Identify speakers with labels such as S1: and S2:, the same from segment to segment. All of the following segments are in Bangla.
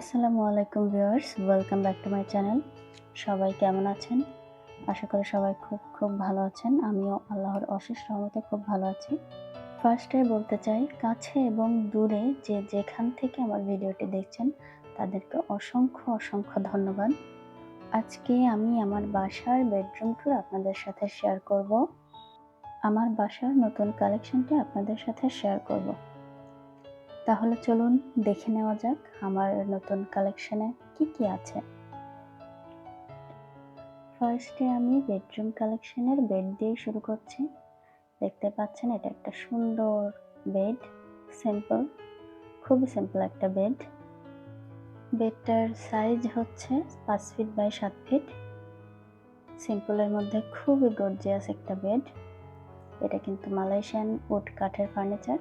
S1: আসসালামু আলাইকুম viewers, welcome back to my channel. সবাই কেমন আছেন? আশা করি সবাই খুব ভালো আছেন। আমিও আল্লাহর অশেষ রহমতে খুব ভালো আছি। ফার্স্টে বলতে চাই, কাছে এবং দূরে যে যেখান থেকে আমার ভিডিওটি দেখছেন তাদেরকে অসংখ্য ধন্যবাদ। আজকে আমি আমার বাসার বেডরুম ট্যুর আপনাদের সাথে শেয়ার করব। আমার বাসার নতুন কালেকশনটি আপনাদের সাথে শেয়ার করব। তাহলে চলুন দেখে নেওয়া যাক আমার নতুন কালেকশনে কি আছে। ফার্স্টে আমি বেডরুম কালেকশনের বেড দিয়ে শুরু করছি। দেখতে পাচ্ছেন এটা একটা সুন্দর বেড, খুবই সিম্পল একটা বেড। বেডটার সাইজ হচ্ছে 5 ফিট বাই 7 ফিট। সিম্পলের মধ্যে খুবই গর্জিয়াস একটা বেড। এটা কিন্তু মালয়েশিয়ান উড কাঠের ফার্নিচার।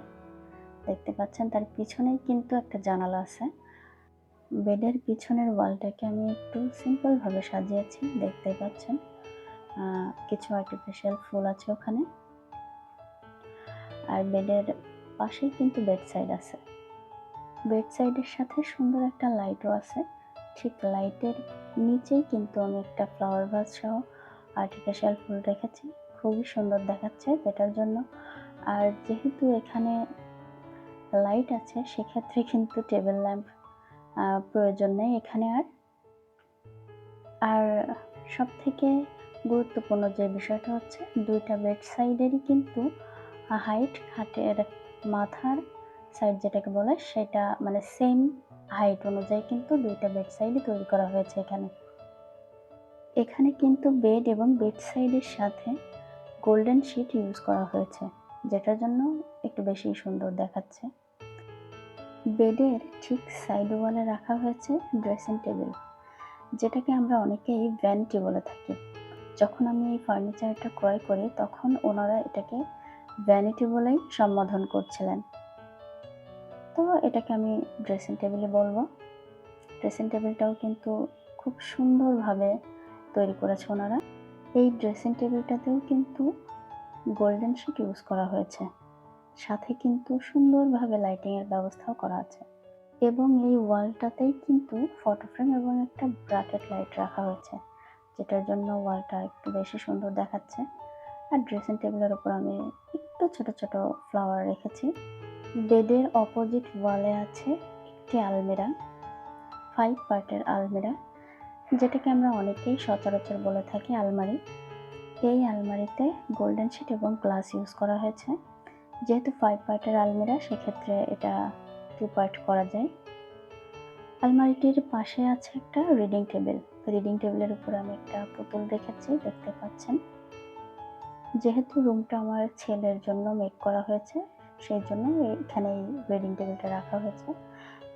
S1: দেখতে পাচ্ছেন তার পিছনেই কিন্তু একটা জানালা আছে। বেডের পিছনের ওয়ালটাকে আমি একটু সিম্পলভাবে সাজিয়েছি, দেখতে পাচ্ছেন কিছু আর্টিফিশিয়াল ফুল আছে ওখানে। আর বেডের পাশেই কিন্তু বেড সাইড আছে। বেড সাইডের সাথে সুন্দর একটা লাইটও আছে। ঠিক লাইটের নিচেই কিন্তু আমি একটা ফ্লাওয়ার ভাস সহ আর্টিফিশিয়াল ফুল রেখেছি। খুবই সুন্দর দেখাচ্ছে বেটার জন্য। আর যেহেতু এখানে লাইট আছে সেক্ষেত্রে কিন্তু টেবিল ল্যাম্প প্রয়োজন নেই এখানে। আর সব থেকে গুরুত্বপূর্ণ যে বিষয়টা হচ্ছে, দুইটা বেড সাইডেরই কিন্তু হাইট, খাটের মাথার সাইড যেটাকে বলে সেটা মানে সেম হাইট অনুযায়ী কিন্তু দুইটা বেড সাইডই তৈরি করা হয়েছে এখানে কিন্তু বেড এবং বেড সাইডের সাথে গোল্ডেন শিট ইউজ করা হয়েছে, যেটার জন্য একটু বেশি সুন্দর দেখাচ্ছে। বেডের ঠিক সাইড ওয়ালে রাখা হয়েছে ড্রেসিং টেবিল, যেটাকে আমরা অনেকেই ভ্যানিটি বলে থাকি। যখন আমি এই ফার্নিচারটা ক্রয় করি তখন ওনারা এটাকে ভ্যানিটি বলেই সম্বোধন করছিলেন। তো এটাকে আমি ড্রেসিং টেবিলে বলবো। ড্রেসিং টেবিলটাও কিন্তু খুব সুন্দরভাবে তৈরি করেছে ওনারা। এই ড্রেসিং টেবিলটাতেও কিন্তু গোল্ডেন শিট ইউজ করা হয়েছে, সাথে কিন্তু সুন্দরভাবে লাইটিংয়ের ব্যবস্থাও করা আছে। এবং এই ওয়ালটাতেই কিন্তু ফটো ফ্রেম এবং একটা ব্র্যাকেট লাইট রাখা হয়েছে, যেটার জন্য ওয়ালটা একটু বেশি সুন্দর দেখাচ্ছে। আর ড্রেসিং টেবিলের উপর আমি একটু ছোট ফ্লাওয়ার রেখেছি। বেডের অপোজিট ওয়ালে আছে একটি আলমিরা, 5 পার্টের আলমিরা, যেটাকে আমরা অনেকেই সচরাচর বলে থাকি আলমারি। এই আলমারিতে গোল্ডেন শিট এবং গ্লাস ইউজ করা হয়েছে। যেহেতু 5 পার্টের আলমিরা, সেক্ষেত্রে এটা 2 পার্ট করা যায়। আলমারিটির পাশে আছে একটা রিডিং টেবিল। রিডিং টেবিলের উপরে আমি একটা পুতুল রেখেছি, দেখতে পাচ্ছেন। যেহেতু রুমটা আমার ছেলের জন্য মেক করা হয়েছে, সেই জন্য এখানে এই রিডিং টেবিলটা রাখা হয়েছে,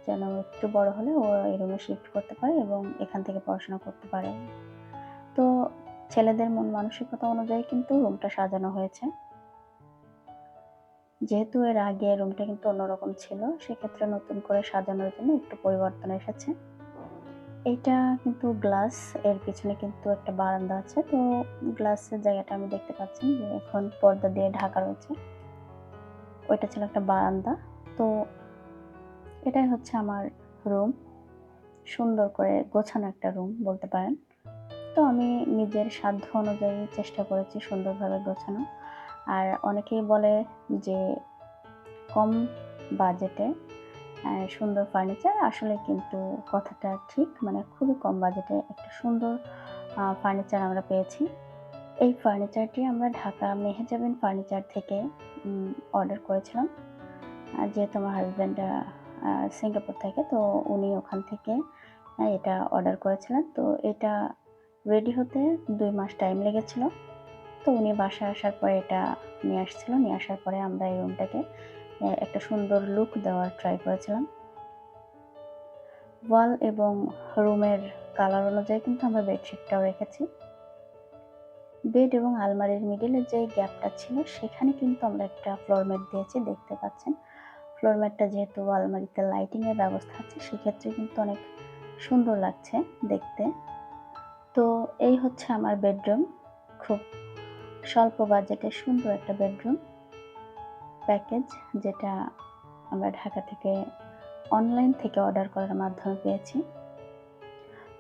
S1: যেন একটু বড় হলে ও এই রুমে শিফট করতে পারে এবং এখান থেকে পড়াশোনা করতে পারে। তো ছেলেদের মন মানসিকতা অনুযায়ী কিন্তু রুমটা সাজানো হয়েছে। যেহেতু এর আগে রুমটা কিন্তু অন্যরকম ছিল, সেক্ষেত্রে নতুন করে সাজানোর জন্য একটু পরিবর্তন এসেছে। এইটা কিন্তু গ্লাস, এর পিছনে কিন্তু একটা বারান্দা আছে। তো গ্লাসের জায়গাটা আমি দেখতে পাচ্ছেন যে এখন পর্দা দিয়ে ঢাকা রয়েছে, ওইটা ছিল একটা বারান্দা। তো এটাই হচ্ছে আমার রুম, সুন্দর করে গোছানো একটা রুম বলতে পারেন। তো আমি নিজের সাধ্য অনুযায়ী চেষ্টা করেছি সুন্দরভাবে গোছানো। আর অনেকেই বলে যে কম বাজেটে সুন্দর ফার্নিচার, আসলে কিন্তু কথাটা ঠিক, মানে খুবই কম বাজেটে একটা সুন্দর ফার্নিচার আমরা পেয়েছি। এই ফার্নিচারটি আমরা ঢাকা মেহেজাবিন ফার্নিচার থেকে অর্ডার করেছিলাম। যেহেতু আমার হাজব্যান্ড সিঙ্গাপুর থাকে, তো উনি ওখান থেকে এটা অর্ডার করেছিলেন। তো এটা রেডি হতে 2 মাস টাইম লেগেছিল। তো উনি বাসায় আসার পরে এটা নিয়ে আসছিল। নিয়ে আসার পরে আমরা এই রুমটাকে একটা সুন্দর লুক দেওয়ার ট্রাই করেছিলাম। ওয়াল এবং রুমের কালার অনুযায়ী কিন্তু আমরা বেডশিটটাও রেখেছি। বেড এবং আলমারির মিডিলে যে গ্যাপটা ছিল সেখানে কিন্তু আমরা একটা ফ্লোর ম্যাট দিয়েছি, দেখতে পাচ্ছেন। ফ্লোর ম্যাটটা যেহেতু আলমারিতে লাইটিংয়ের ব্যবস্থা আছে, সেক্ষেত্রে কিন্তু অনেক সুন্দর লাগছে দেখতে। তো এই হচ্ছে আমার বেডরুম, খুব স্বল্প বাজেটে সুন্দর একটা বেডরুম প্যাকেজ, যেটা আমরা ঢাকা থেকে অনলাইন থেকে অর্ডার করার মাধ্যমে পেয়েছি।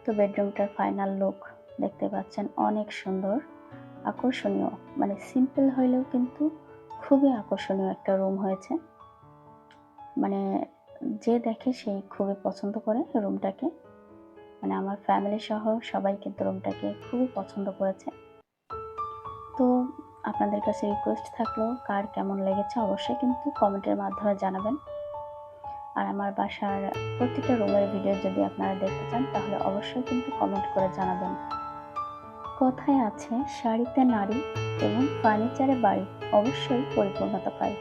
S1: তো বেডরুমটার ফাইনাল লুক দেখতে পাচ্ছেন, অনেক সুন্দর, আকর্ষণীয়, মানে সিম্পল হইলেও কিন্তু খুবই আকর্ষণীয় একটা রুম হয়েছে। মানে যে দেখে সেই খুবই পছন্দ করে রুমটাকে। মানে আমার ফ্যামিলি সহ সবাই কিন্তু রুমটাকে খুবই পছন্দ করেছে। তো আপনাদের কাছে রিকোয়েস্ট থাকলো, কার কেমন লেগেছে অবশ্যই কিন্তু কমেন্টের মাধ্যমে জানাবেন। আর আমার বাসার প্রতিটা রুমের ভিডিও যদি আপনারা দেখতে চান তাহলে অবশ্যই কিন্তু কমেন্ট করে জানাবেন। কথায় আছে, শাড়িতে নারী এবং ফার্নিচারে বাড়ি অবশ্যই পরিপূর্ণতা পায়।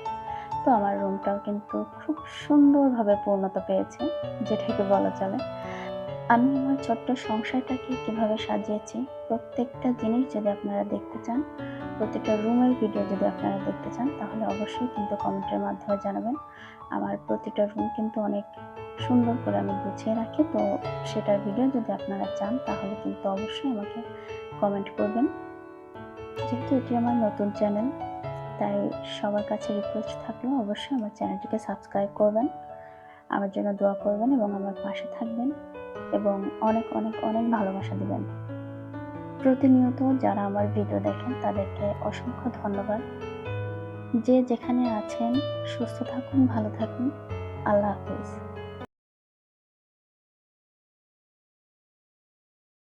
S1: তো আমার রুমটাও কিন্তু খুব সুন্দরভাবে পূর্ণতা পেয়েছে, যেটাকে বলা চলে। আমি আমার ছোট্ট সংসারটাকে কিভাবে সাজিয়েছি, প্রত্যেকটা জিনিস যদি আপনারা দেখতে চান, প্রত্যেকটা রুমের ভিডিও যদি আপনারা দেখতে চান তাহলে অবশ্যই কিন্তু কমেন্টের মাধ্যমে জানাবেন। আমার প্রতিটা রুম কিন্তু অনেক সুন্দর করে আমি গুছিয়ে রাখি। তো সেটার ভিডিও যদি আপনারা চান তাহলে কিন্তু অবশ্যই আমাকে কমেন্ট করবেন। যেহেতু এটি আমার নতুন চ্যানেল, তাই সবার কাছে রিকোয়েস্ট থাকলো অবশ্যই আমার চ্যানেলটিকে সাবস্ক্রাইব করবেন, আমার জন্য দোয়া করবেন এবং আমার পাশে থাকবেন এবং অনেক অনেক অনেক ভালোবাসা দিবেন। প্রতিনিয়ত যারা আমার ভিডিও দেখেন তাদেরকে অসংখ্য ধন্যবাদ। যে যেখানে আছেন সুস্থ থাকুন, ভালো থাকুন। আল্লাহ হাফেজ।